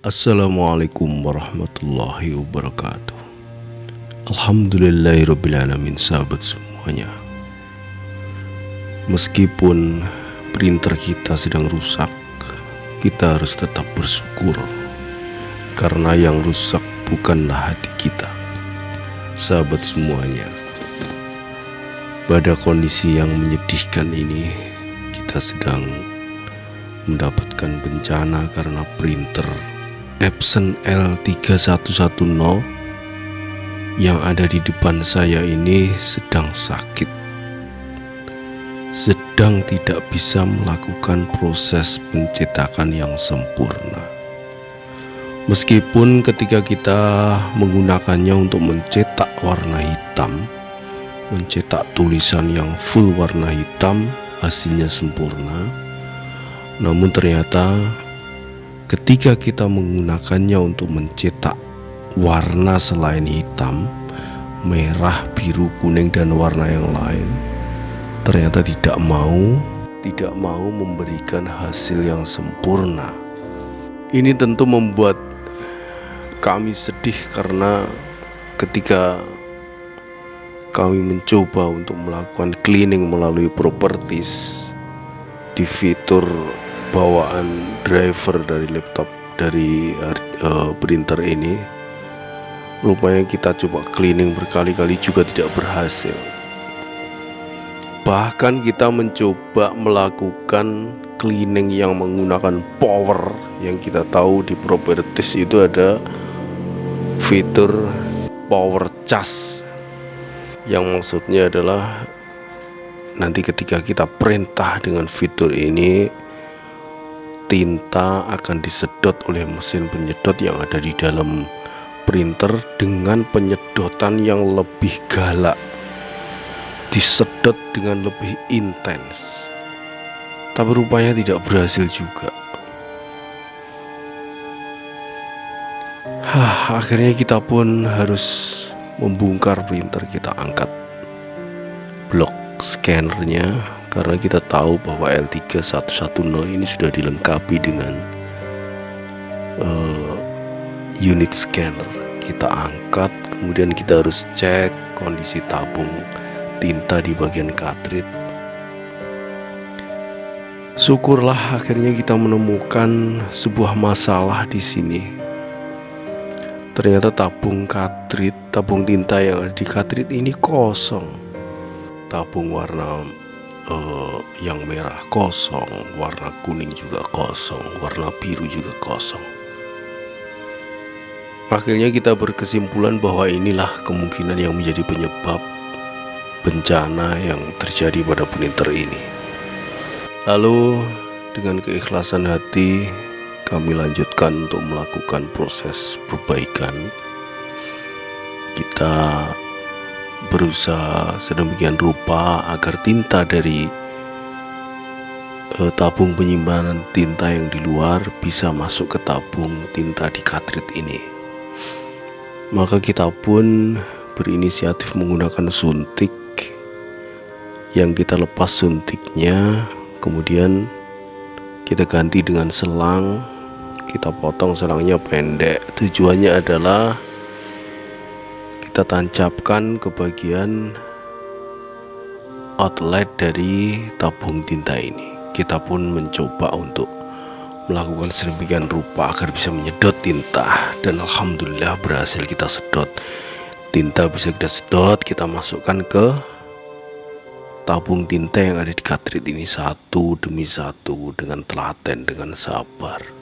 Assalamualaikum warahmatullahi wabarakatuh. Alhamdulillahirrabbilalamin, sahabat semuanya. Meskipun printer kita sedang rusak, kita harus tetap bersyukur, karena yang rusak bukanlah hati kita. Sahabat semuanya, pada kondisi yang menyedihkan ini, kita sedang mendapatkan bencana karena printer Epson L3110 yang ada di depan saya ini sedang sakit, sedang tidak bisa melakukan proses pencetakan yang sempurna. Meskipun ketika kita menggunakannya untuk mencetak warna hitam, mencetak tulisan yang full warna hitam, hasilnya sempurna, namun ternyata ketika kita menggunakannya untuk mencetak warna selain hitam, merah, biru, kuning, dan warna yang lain, ternyata tidak mau memberikan hasil yang sempurna. Ini tentu membuat kami sedih, karena ketika kami mencoba untuk melakukan cleaning melalui properties di fitur bawaan driver dari laptop dari printer ini, rupanya kita coba cleaning berkali-kali juga tidak berhasil. Bahkan kita mencoba melakukan cleaning yang menggunakan power, yang kita tahu di properties itu ada fitur power charge, yang maksudnya adalah nanti ketika kita perintah dengan fitur ini, tinta akan disedot oleh mesin penyedot yang ada di dalam printer dengan penyedotan yang lebih galak, disedot dengan lebih intens. Tapi rupanya tidak berhasil juga. Akhirnya kita pun harus membongkar printer, kita angkat blok scannernya, karena kita tahu bahwa L3110 ini sudah dilengkapi dengan unit scanner. Kita angkat, kemudian kita harus cek kondisi tabung tinta di bagian cartridge. Syukurlah akhirnya kita menemukan sebuah masalah di sini. Ternyata tabung tinta yang ada di cartridge ini kosong. Tabung warna yang merah kosong, warna kuning juga kosong, warna biru juga kosong. Akhirnya kita berkesimpulan bahwa inilah kemungkinan yang menjadi penyebab bencana yang terjadi pada printer ini. Lalu dengan keikhlasan hati kami lanjutkan untuk melakukan proses perbaikan. Kita berusaha sedemikian rupa agar tinta dari tabung penyimpanan tinta yang di luar bisa masuk ke tabung tinta di cartridge ini. Maka kita pun berinisiatif menggunakan suntik, yang kita lepas suntiknya, kemudian kita ganti dengan selang. Kita potong selangnya pendek. Tujuannya adalah kita tancapkan ke bagian outlet dari tabung tinta ini. Kita pun mencoba untuk melakukan sedemikian rupa agar bisa menyedot tinta, dan alhamdulillah berhasil kita sedot. Tinta bisa kita sedot, kita masukkan ke tabung tinta yang ada di cartridge ini satu demi satu dengan telaten, dengan sabar.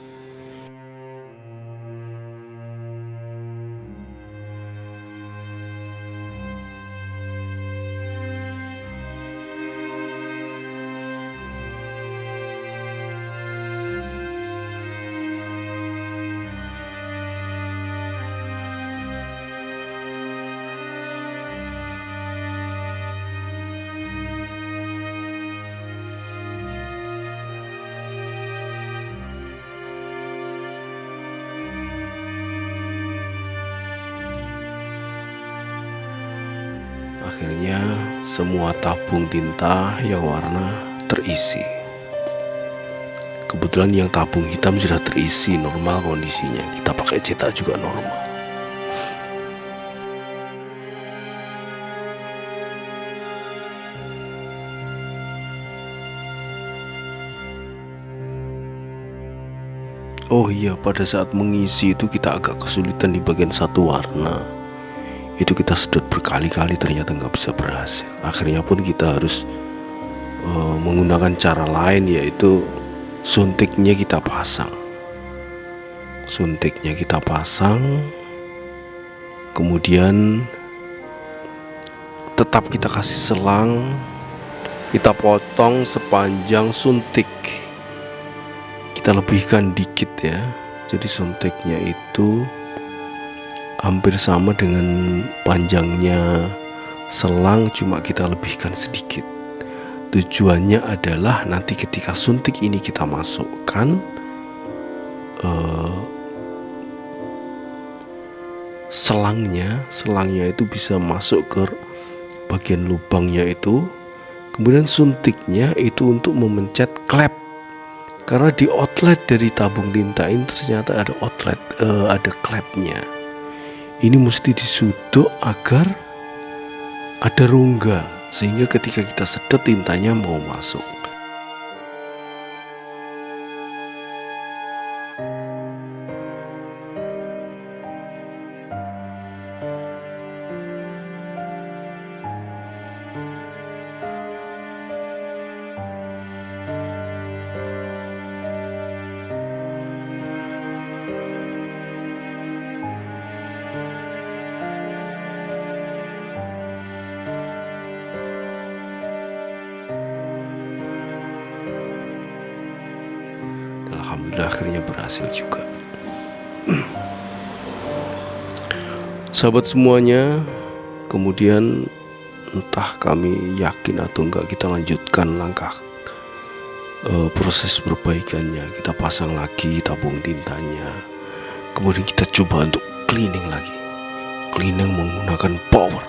Akhirnya semua tabung tinta yang warna terisi. Kebetulan yang tabung hitam sudah terisi normal kondisinya, kita pakai cetak juga normal. Oh iya, pada saat mengisi itu kita agak kesulitan di bagian satu warna. Itu kita sedot berkali-kali, ternyata nggak bisa berhasil. Akhirnya pun kita harus menggunakan cara lain, yaitu suntiknya kita pasang. Kemudian tetap kita kasih selang, kita potong sepanjang suntik. Kita lebihkan dikit ya, jadi suntiknya itu hampir sama dengan panjangnya selang, cuma kita lebihkan sedikit. Tujuannya adalah nanti ketika suntik ini kita masukkan, selangnya itu bisa masuk ke bagian lubangnya itu. Kemudian suntiknya itu untuk memencet klep, karena di outlet dari tabung tinta ini ternyata ada klepnya. Ini mesti disuduk agar ada rongga, sehingga ketika kita sedot tintanya mau masuk. Alhamdulillah akhirnya berhasil juga. Sahabat semuanya, kemudian entah kami yakin atau enggak, kita lanjutkan langkah proses perbaikannya. Kita pasang lagi tabung tintanya, kemudian kita coba untuk cleaning lagi, cleaning menggunakan power.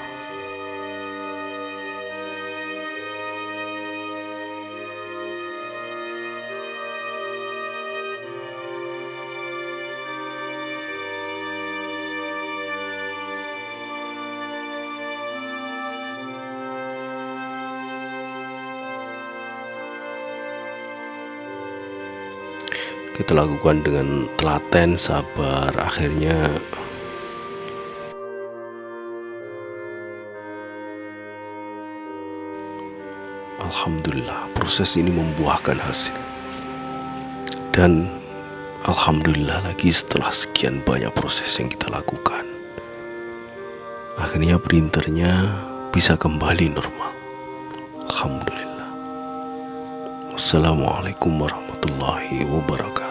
Kita lakukan dengan telaten, sabar. Akhirnya alhamdulillah proses ini membuahkan hasil. Dan alhamdulillah lagi, setelah sekian banyak proses yang kita lakukan, akhirnya printernya bisa kembali normal. Alhamdulillah. Wassalamualaikum warahmatullahi wabarakatuh.